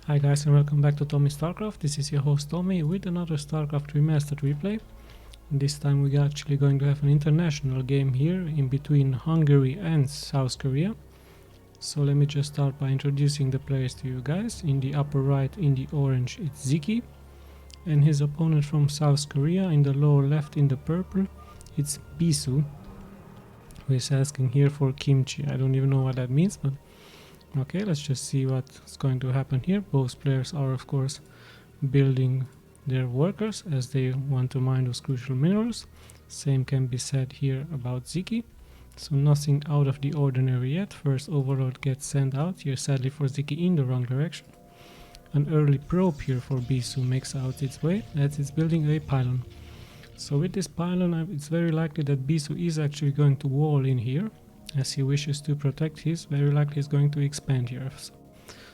Hi guys and welcome back to Tommy's Starcraft. This is your host Tommy with another Starcraft Remastered replay. This time we are actually going to have an international game here in between Hungary and South Korea. So let me just start by introducing the players to you guys. In the upper right, in the orange, it's SZIKY, and his opponent from South Korea. In the lower left, in the purple, it's BISU, who is asking here for kimchi. I don't even know what that means, but okay, let's just see what's going to happen here. Both players are of course building their workers as they want to mine those crucial minerals. Same can be said here about SZIKY. So nothing out of the ordinary yet. First overlord gets sent out here, sadly for SZIKY in the wrong direction. An early probe here for BISU makes out its way as it's building a pylon. So with this pylon it's very likely that BISU is actually going to wall in here, as he wishes to protect his, very likely is going to expand here.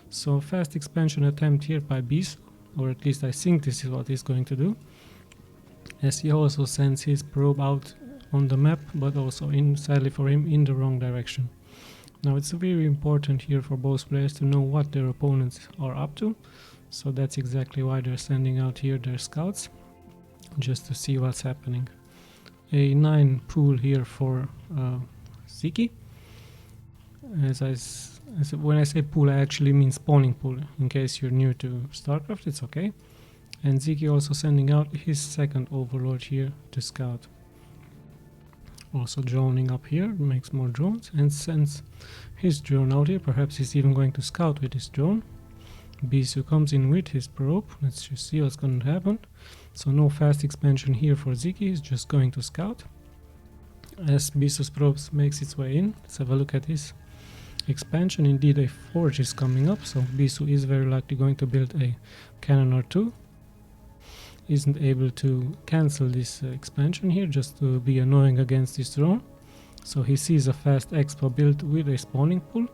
So fast expansion attempt here by BISU, or at least I think this is what he's going to do, as he also sends his probe out on the map, but also sadly for him, in the wrong direction. Now it's very important here for both players to know what their opponents are up to, so that's exactly why they're sending out here their scouts, just to see what's happening. A 9 pool here for SZIKY. When I say pool, I actually mean spawning pool, in case you're new to StarCraft, it's okay. And SZIKY also sending out his second overlord here to scout. Also droning up here, makes more drones, and sends his drone out here. Perhaps he's even going to scout with his drone. BISU comes in with his probe. Let's just see what's going to happen. So no fast expansion here for SZIKY, he's just going to scout. As BISU's probes makes its way in, let's have a look at his expansion. Indeed, a forge is coming up, so BISU is very likely going to build a cannon or two. Isn't able to cancel this expansion here, just to be annoying against his drone. So he sees a fast expo build with a spawning pool.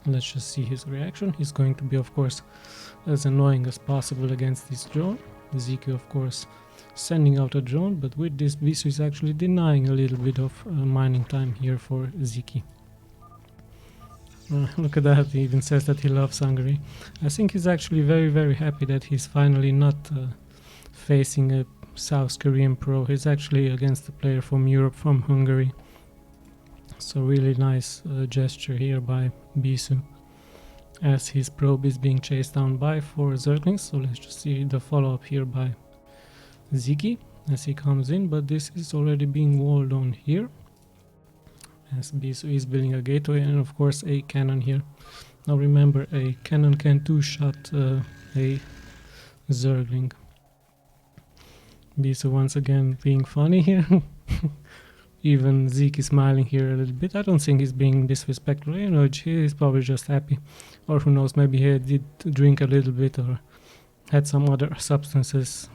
Let's just see his reaction. He's going to be, of course, as annoying as possible against this drone. SZIKY, of course, sending out a drone, but with this BISU is actually denying a little bit of mining time here for SZIKY. Look at that, he even says that he loves Hungary. I think he's actually very happy that he's finally not facing a South Korean pro. He's actually against a player from Europe, from Hungary. So really nice gesture here by BISU, as his probe is being chased down by 4 Zerglings. So let's just see the follow-up here by SZIKY as he comes in, but this is already being walled on here, as BISU is building a gateway and of course a cannon here. Now remember, a cannon can two-shot a Zergling. BISU once again being funny here. Even SZIKY smiling here a little bit. I don't think he's being disrespectful, you know, he's probably just happy. Or who knows, maybe he did drink a little bit or had some other substances.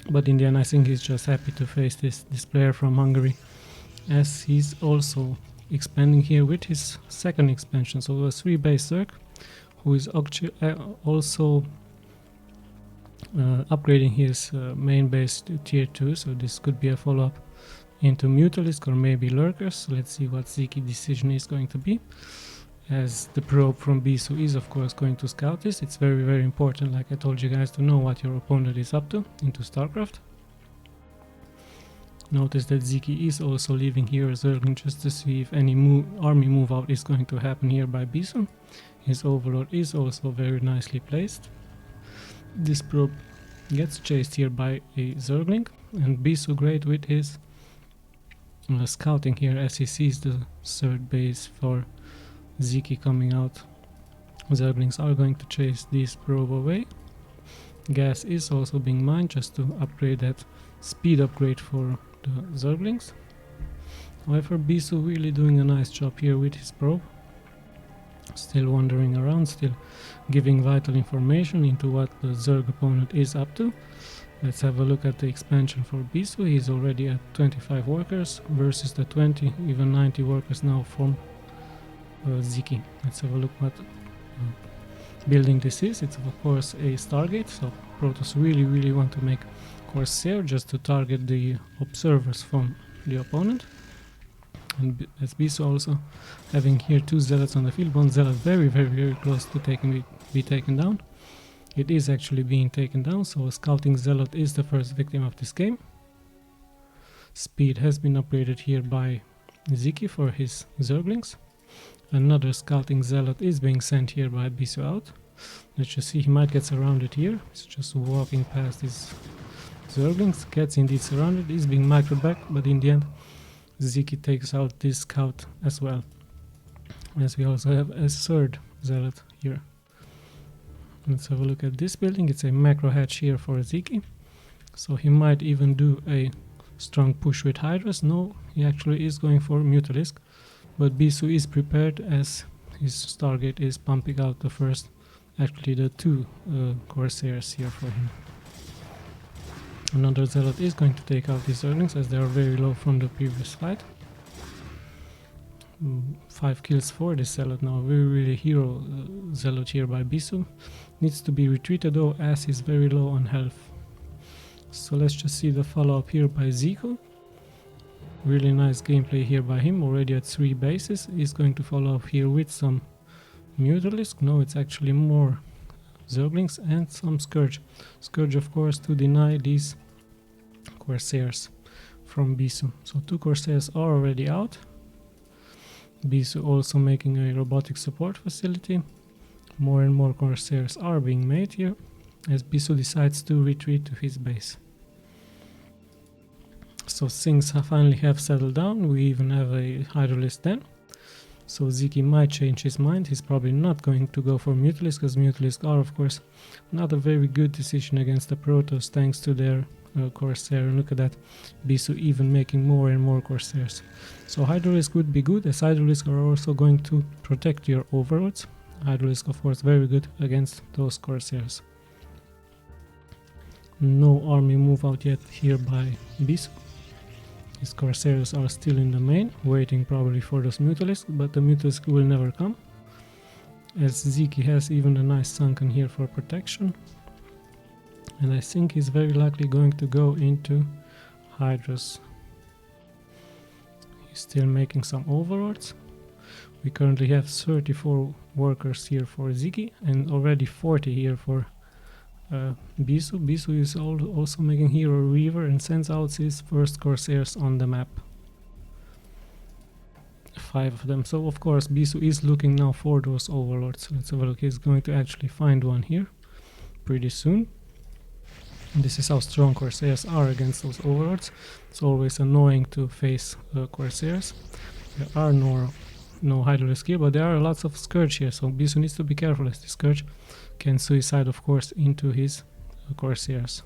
But in the end I think he's just happy to face this player from Hungary, as he's also expanding here with his second expansion. So a 3 base Zerg, who is also upgrading his main base to tier 2, so this could be a follow-up into Mutalisk or maybe Lurkers. So let's see what SZIKY decision is going to be, as the probe from BISU is of course going to scout this. It's very important, like I told you guys, to know what your opponent is up to into StarCraft. Notice that SZIKY is also leaving here a Zergling just to see if any army move out is going to happen here by BISU. His overlord is also very nicely placed. This probe gets chased here by a Zergling, and BISU great with his scouting here as he sees the third base for SZIKY coming out. Zerglings are going to chase this probe away. Gas is also being mined just to upgrade that speed upgrade for the Zerglings. However, BISU really doing a nice job here with his probe. Still wandering around, still giving vital information into what the Zerg opponent is up to. Let's have a look at the expansion for BISU. He's already at 25 workers versus the 20, even 90 workers now from SZIKY. Let's have a look what building this is. It's of course a Stargate, so Protoss really want to make Corsair just to target the observers from the opponent. And as BISU also having here 2 zealots on the field, one zealot very close to be taken down. It is actually being taken down, so a scouting zealot is the first victim of this game. Speed has been upgraded here by SZIKY for his Zerglings. Another scouting zealot is being sent here by BISU out. Let's just see, he might get surrounded here. He's just walking past his Zerglings, gets indeed surrounded, is being microed back, but in the end SZIKY takes out this scout as well. As we also have a third zealot here. Let's have a look at this building. It's a macro hatch here for SZIKY. So he might even do a strong push with Hydras. No, he actually is going for Mutalisk. But BISU is prepared as his Stargate is pumping out the first, actually the 2 Corsairs here for him. Another zealot is going to take out these Zerglings as they are very low from the previous fight. 5 kills for this zealot now, really hero zealot here by BISU. Needs to be retreated though as he's very low on health. So let's just see the follow up here by SZIKY. Really nice gameplay here by him, already at 3 bases. He's going to follow up here with some Mutalisk. No, it's actually more Zerglings and some Scourge. Scourge of course to deny these Corsairs from BISU. So 2 Corsairs are already out. BISU also making a robotic support facility. More and more Corsairs are being made here as BISU decides to retreat to his base. So things finally have settled down. We even have a Hydralist then. So SZIKY might change his mind. He's probably not going to go for Mutalisk, because Mutalisk are of course not a very good decision against the Protoss thanks to their Corsair. And look at that, BISU even making more and more Corsairs. So Hydralisk would be good, as Hydralisk are also going to protect your overlords. Hydralisk of course very good against those Corsairs. No army move out yet here by BISU. His Corsairs are still in the main, waiting probably for those Mutalisk, but the Mutalisk will never come. As SZIKY has even a nice sunken here for protection. And I think he's very likely going to go into Hydras. He's still making some overlords. We currently have 34 workers here for SZIKY and already 40 here for BISU. BISU is also making Hero Reaver and sends out his first Corsairs on the map. 5 of them. So of course BISU is looking now for those overlords. Let's have a look. He's going to actually find one here pretty soon. And this is how strong Corsairs are against those overlords. It's always annoying to face Corsairs. There are no Hydralisk here, but there are lots of Scourge here, so BISU needs to be careful as the Scourge can suicide of course into his Corsairs.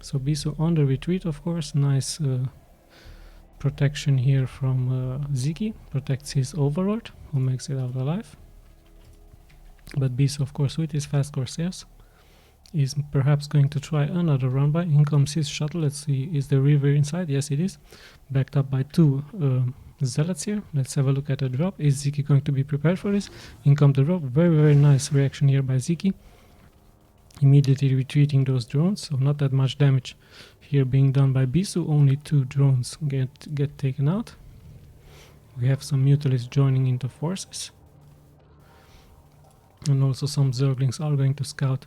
So BISU on the retreat of course, nice protection here from SZIKY, protects his overlord who makes it out alive. But BISU of course with his fast Corsairs is perhaps going to try another run by. In comes his shuttle. Let's see, is the river inside? Yes it is, backed up by 2 zealots here. Let's have a look at the drop. Is SZIKY going to be prepared for this? In come the drop. Very nice reaction here by SZIKY, immediately retreating those drones, so not that much damage here being done by BISU. Only 2 drones get taken out. We have some Mutalists joining into forces, and also some Zerglings are going to scout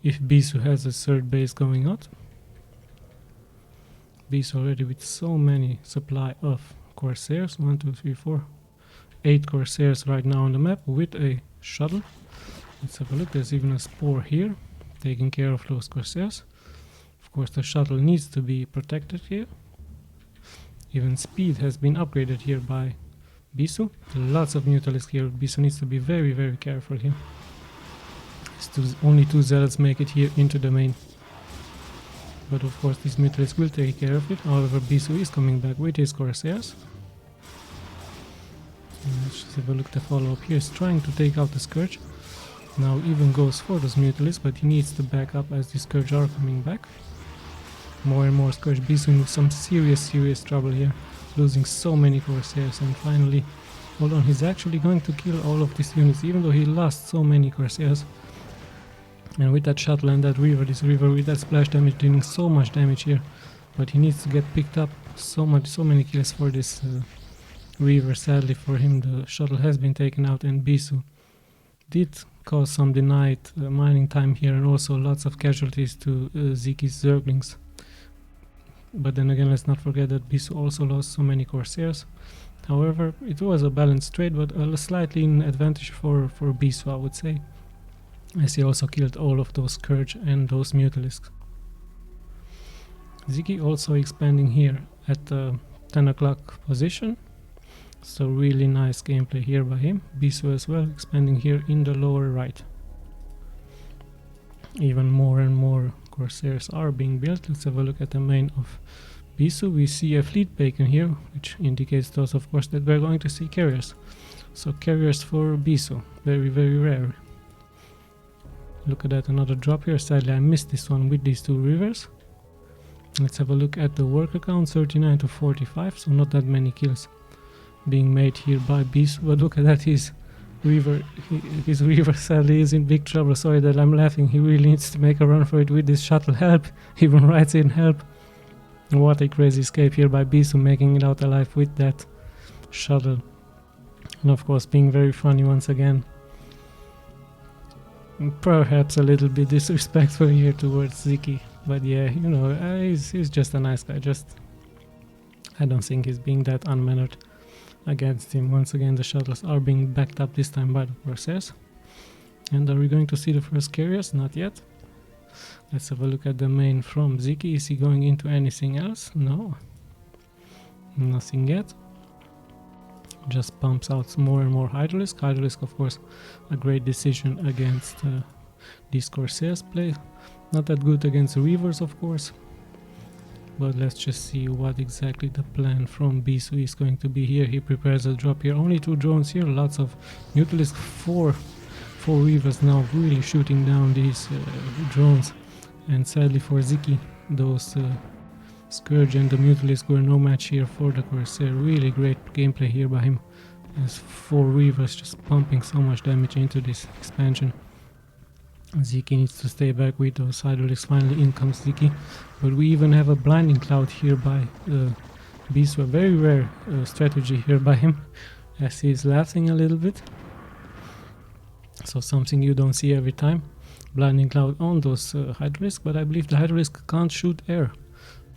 if BISU has a 3rd base going out. BISU already with so many supply of Corsairs, 1, 2, 3, 4, 8 Corsairs right now on the map with a shuttle. Let's have a look. There's even a Spore here taking care of those Corsairs. Of course the shuttle needs to be protected here. Even speed has been upgraded here by BISU. Lots of Mutalisk here. BISU needs to be very careful here. Only 2 zealots make it here into the main. But of course these Mutalisk will take care of it. However, BISU is coming back with his Corsairs. Let's just have a look at the follow-up here. He's trying to take out the Scourge. Now even goes for those Mutalisk, but he needs to back up as the Scourge are coming back. More and more Scourge. BISU in some serious trouble here. Losing so many Corsairs, and finally, hold on, he's actually going to kill all of these units, even though he lost so many Corsairs. And with that shuttle and that river, this river with that splash damage doing so much damage here, but he needs to get picked up. So many kills for this Reaver. Sadly for him, the shuttle has been taken out, and BISU did cause some denied mining time here, and also lots of casualties to SZIKY's Zerglings. But then again, let's not forget that BISU also lost so many Corsairs. However, it was a balanced trade, but slightly in advantage for BISU, I would say, as he also killed all of those Scourge and those Mutalisks. SZIKY also expanding here at the 10 o'clock position, so really nice gameplay here by him. BISU as well, expanding here in the lower right. Even more and more Corsairs are being built. Let's have a look at the main of BISU. We see a fleet beacon here, which indicates to us, of course, that we're going to see carriers. So carriers for BISU, very rare. Look at that, another drop here. Sadly I missed this one with these two rivers. Let's have a look at the worker count, 39 to 45, so not that many kills being made here by BISU. But look at that, his Reaver sadly is in big trouble. Sorry that I'm laughing, he really needs to make a run for it with this shuttle. Help! He even writes in help. What a crazy escape here by BISU, making it out alive with that shuttle. And of course being very funny once again. Perhaps a little bit disrespectful here towards SZIKY. But yeah, you know, he's just a nice guy. I don't think he's being that unmannered against him. Once again, the shuttles are being backed up this time by the Corsairs. And are we going to see the first carriers? Not yet. Let's have a look at the main from SZIKY. Is he going into anything else? No. Nothing yet. Just pumps out more and more Hydralisk. Hydralisk, of course, a great decision against these Corsairs play. Not that good against the Reavers, of course. But let's just see what exactly the plan from BISU is going to be here. He prepares a drop here. Only 2 drones here. Lots of Mutalisks. 4 Reavers now really shooting down these drones. And sadly for SZIKY, those Scourge and the Mutalisk were no match here for the Corsair. Really great gameplay here by him. As 4 Reavers just pumping so much damage into this expansion. SZIKY needs to stay back with those Hydralisks. Finally in comes SZIKY. But we even have a blinding cloud here by BISU. A very rare strategy here by him, as he is laughing a little bit. So something you don't see every time. Blinding cloud on those Hydralisks, but I believe the Hydralisk can't shoot air.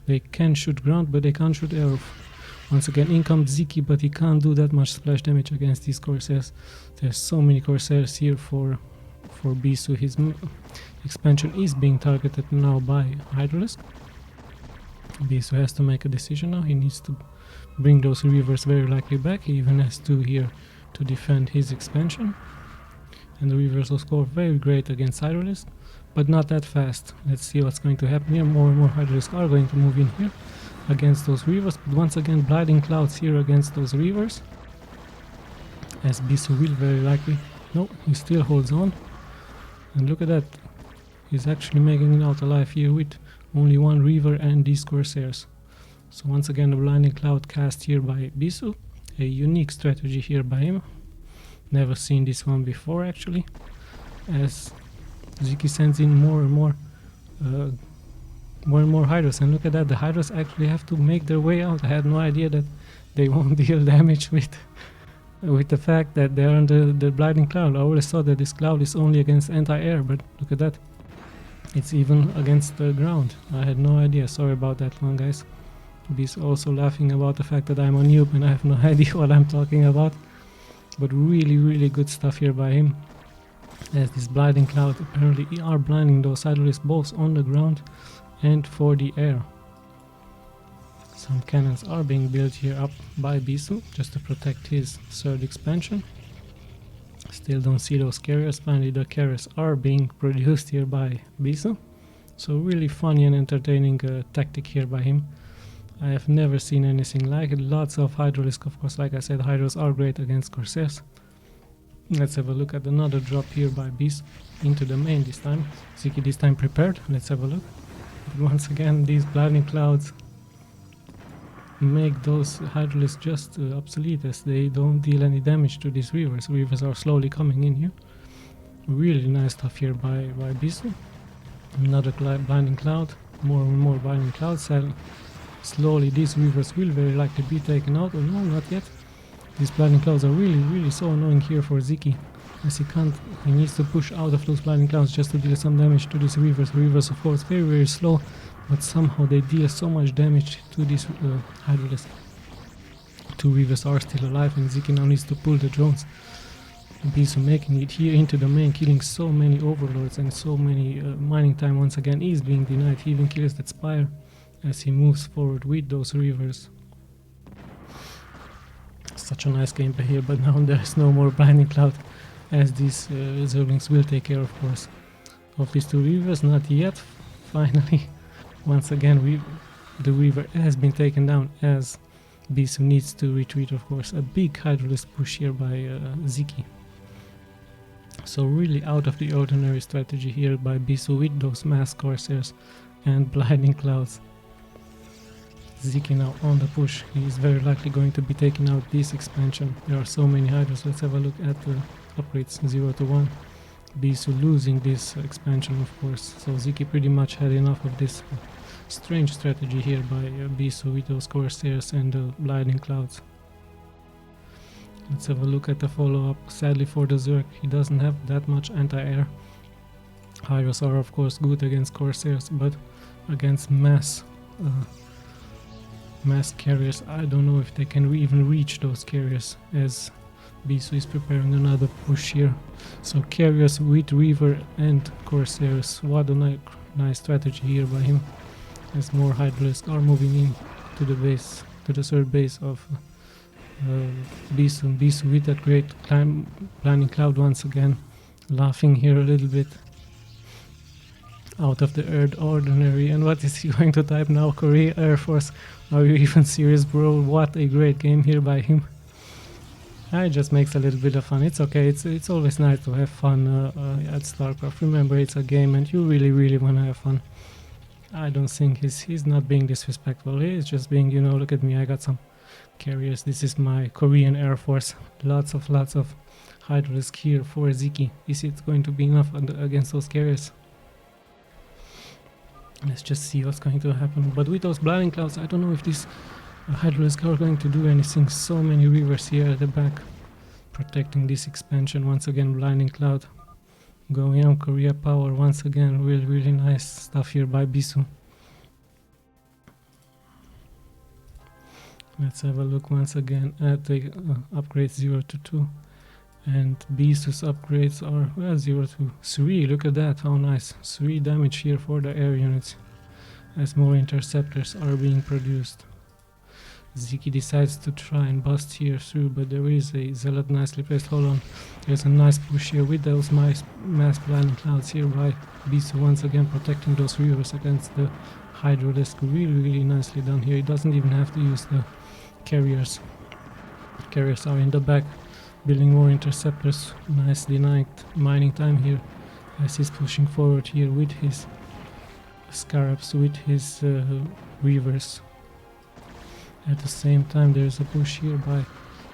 They can shoot ground, but they can't shoot air. Once again, in comes SZIKY, but he can't do that much splash damage against these Corsairs. There's so many Corsairs here for BISU. His expansion is being targeted now by Hydralisk. BISU has to make a decision now. He needs to bring those Reavers very likely back. He even has 2 here to defend his expansion. And the Reavers will score very great against Hydralisk, but not that fast. Let's see what's going to happen here. More and more Hydralisk are going to move in here against those Reavers. But once again, blinding clouds here against those Reavers, as BISU will very likely. No, he still holds on. And look at that. He's actually making it out alive here with only 1 Reaver and these Corsairs. So once again, the blinding cloud cast here by BISU. A unique strategy here by him. Never seen this one before actually. As SZIKY sends in more and more Hydras. And look at that, the Hydras actually have to make their way out. I had no idea that they won't deal damage with the fact that they're under the blinding cloud. I always thought that this cloud is only against anti-air, but look at that. It's even against the ground. I had no idea. Sorry about that one, guys. BISU also laughing about the fact that I'm a noob and I have no idea what I'm talking about. But really good stuff here by him. As this blinding cloud apparently are blinding those Hydralisks both on the ground and for the air. Some cannons are being built here up by BISU just to protect his 3rd expansion. Still don't see those carriers. Finally the carriers are being produced here by BISU. So really funny and entertaining tactic here by him. I have never seen anything like it. Lots of Hydralisk, of course. Like I said, Hydras are great against Corsairs. Let's have a look at another drop here by BISU into the main this time. SZIKY this time prepared. Let's have a look. But once again, these blinding clouds make those Hydralisks just obsolete, as they don't deal any damage to these Reavers. Reavers are slowly coming in here. Really nice stuff here by BISU. Another blinding cloud. More and more blinding clouds. Slowly these Reavers will very likely be taken out. Oh no, not yet. These blinding clouds are really so annoying here for SZIKY, as he needs to push out of those blinding clouds just to deal some damage to these Reavers. Reavers of course very slow, but somehow they deal so much damage to these Hydralisks. 2 Reavers are still alive, and SZIKY now needs to pull the drones. BISU making it here into the main, killing so many overlords and so many mining time once again is being denied. He even kills that Spire as he moves forward with those Reavers. Such a nice gameplay here, but now there is no more blinding cloud, as these Zerglings will take care, of course, of these 2 Reavers. Not yet. Finally, once again, the Reaver has been taken down, as BISU needs to retreat, of course. A big Hydralisk push here by SZIKY. So really out of the ordinary strategy here by BISU with those mass Corsairs and blinding clouds. SZIKY now on the push. He is very likely going to be taking out this expansion. There are so many Hydras. Let's have a look at the upgrades 0 to 1. BISU losing this expansion, of course. So SZIKY pretty much had enough of this strange strategy here by BISU with those Corsairs and the blinding clouds. Let's have a look at the follow-up. Sadly for the Zerg, he doesn't have that much anti-air. Hydras are of course good against Corsairs, but against mass carriers, I don't know if they can even reach those carriers, as BISU is preparing another push here. So carriers with Reaver and Corsairs, what a nice strategy here by him, as more Hydralisks are moving in to the base, to the third base of BISU. BISU with that great blinding cloud once again, laughing here a little bit. Out of the ordinary. And what is he going to type now? Korea Air Force. Are you even serious, bro? What a great game here by him. It just makes a little bit of fun. It's okay. It's always nice to have fun at Starcraft. Remember, it's a game and you really want to have fun. I don't think he's not being disrespectful. He's just being, you know, look at me, I got some carriers. This is my Korean Air Force. Lots of Hydralisk here for SZIKY. Is it going to be enough against those carriers? Let's just see what's going to happen. But with those blinding clouds, I don't know if these Hydralisk are going to do anything. So many Reavers here at the back protecting this expansion. Once again, blinding cloud going on. Korea power once again. Really nice stuff here by BISU. Let's have a look once again at the upgrades 0 to 2. And BISU's upgrades are, well, 0 to 3. Look at that, how nice. 3 damage here for the air units, as more interceptors are being produced. SZIKY decides to try and bust here through, but there is a Zealot nicely placed. Hold on. There's a nice push here with those mass blinding clouds here by BISU, once again protecting those Reavers against the Hydralisk. Really nicely done here. He doesn't even have to use the carriers. Carriers are in the back, building more interceptors. Nice denied mining time here, as he's pushing forward here with his Scarabs, with his Reavers. At the same time, there's a push here by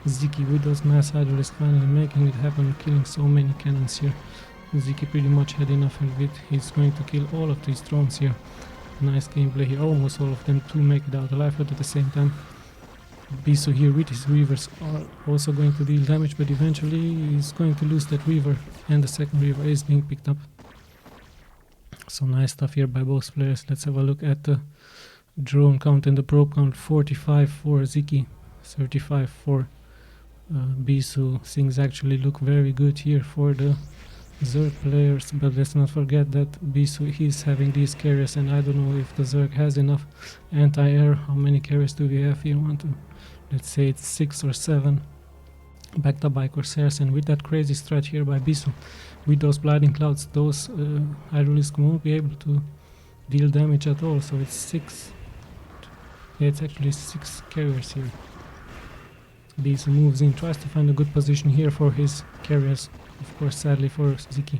SZIKY with those mass Hydralisks finally making it happen, killing so many cannons here. SZIKY pretty much had enough of it. He's going to kill all of these drones here. Nice gameplay here, almost all of them to make it out alive, but at the same time BISU here with his Reavers are also going to deal damage, but eventually he's going to lose that Reaver, and the second Reaver is being picked up. So nice stuff here by both players. Let's have a look at the drone count and the probe count. 45 for SZIKY, 35 for BISU. Things actually look very good here for the Zerg players, but let's not forget that BISU is having these carriers, and I don't know if the Zerg has enough anti-air. How many carriers do we have here? 1, 2, let's say it's 6 or 7, backed up by Corsairs, and with that crazy strat here by BISU, with those blinding clouds, those Hydralisk won't be able to deal damage at all. So it's 6, yeah, it's actually 6 carriers here. BISU moves in, tries to find a good position here for his carriers. Of course, sadly for SZIKY,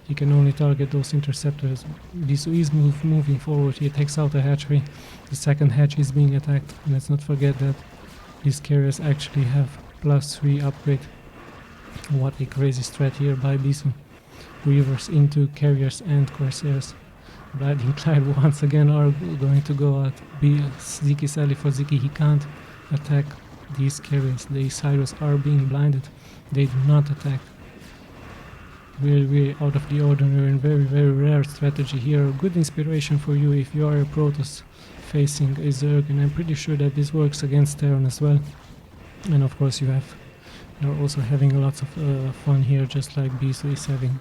he can only target those interceptors. BISU is moving forward. He takes out a hatchery. The second hatch is being attacked. And let's not forget that these carriers actually have +3 upgrade. What a crazy strat here by BISU. Reavers into carriers and Corsairs. Blinding Cloud once again are going to go out. SZIKY, sadly for SZIKY, he can't attack these carriers, the Cyrus, are being blinded. They do not attack. Really out of the ordinary and very rare strategy here. Good inspiration for you if you are a Protoss facing a Zerg, and I'm pretty sure that this works against Terran as well. And of course you're also having lots of fun here, just like BISU is having.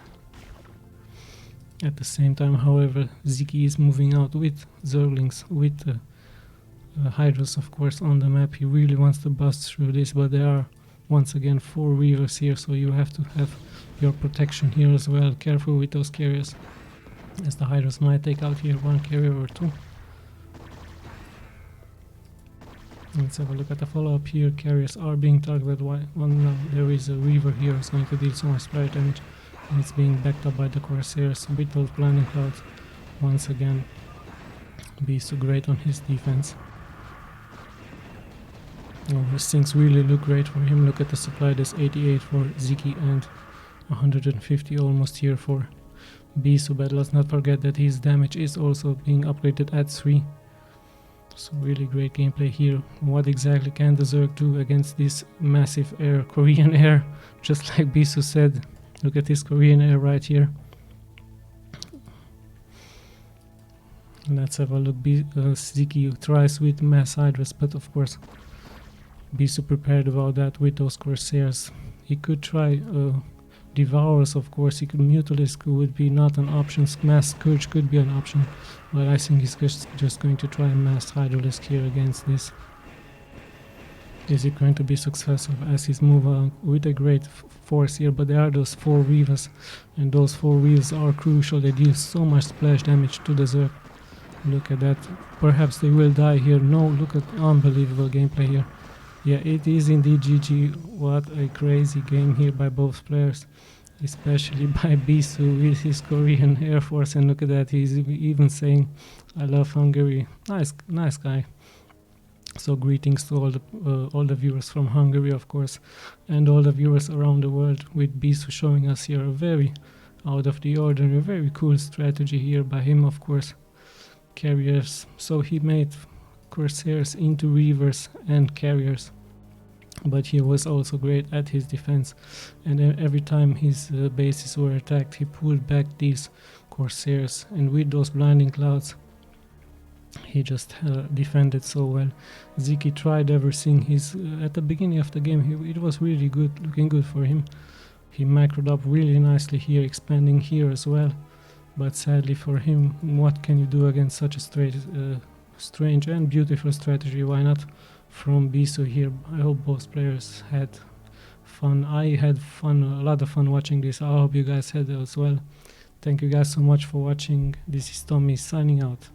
At the same time, however, SZIKY is moving out with Zerglings, with Hydras of course on the map. He really wants to bust through this, but there are once again 4 Weavers here, so you have to have your protection here as well. Careful with those carriers, as the Hydras might take out here 1 carrier or 2. Let's have a look at the follow-up here. Carriers are being targeted. There is a Weaver here who's going to deal so much splash damage, and it's being backed up by the Corsairs with those blinding clouds. Once again, BISU great on his defense. Oh, these things really look great for him. Look at the supply. There's 88 for SZIKY and 150 almost here for BISU, but let's not forget that his damage is also being upgraded at 3. So really great gameplay here. What exactly can the Zerg do against this massive air, Korean air? Just like BISU said, look at this Korean air right here. Let's have a look. SZIKY tries with mass Hydras, but of course BISU prepared about that with those Corsairs. He could try Devourers, of course. He could Mutalisk, would be not an option. Mass Scourge could be an option, but I think he's just going to try Mass Hydralisk here against this. Is it going to be successful as he's moving with a great force here? But there are those 4 Weavers, and those 4 Weavers are crucial. They deal so much splash damage to the Zerg. Look at that. Perhaps they will die here. No, look at unbelievable gameplay here. Yeah, it is indeed GG. What a crazy game here by both players, especially by BISU with his Korean Air Force. And look at that, he's even saying, "I love Hungary." Nice guy. So greetings to all the viewers from Hungary, of course, and all the viewers around the world, with BISU showing us here a very out of the ordinary, very cool strategy here by him, of course. Carriers. So he made Corsairs into Reavers and Carriers, but he was also great at his defense, and every time his bases were attacked, he pulled back these Corsairs, and with those blinding clouds he just defended so well. SZIKY tried everything. At the beginning of the game it was really good, looking good for him. He macroed up really nicely here, expanding here as well, but sadly for him, what can you do against such a strange and beautiful strategy? Why not from BISU here? I hope both players had fun. I had fun, a lot of fun watching this. I hope you guys had as well. Thank you guys so much for watching. This is Tommy signing out.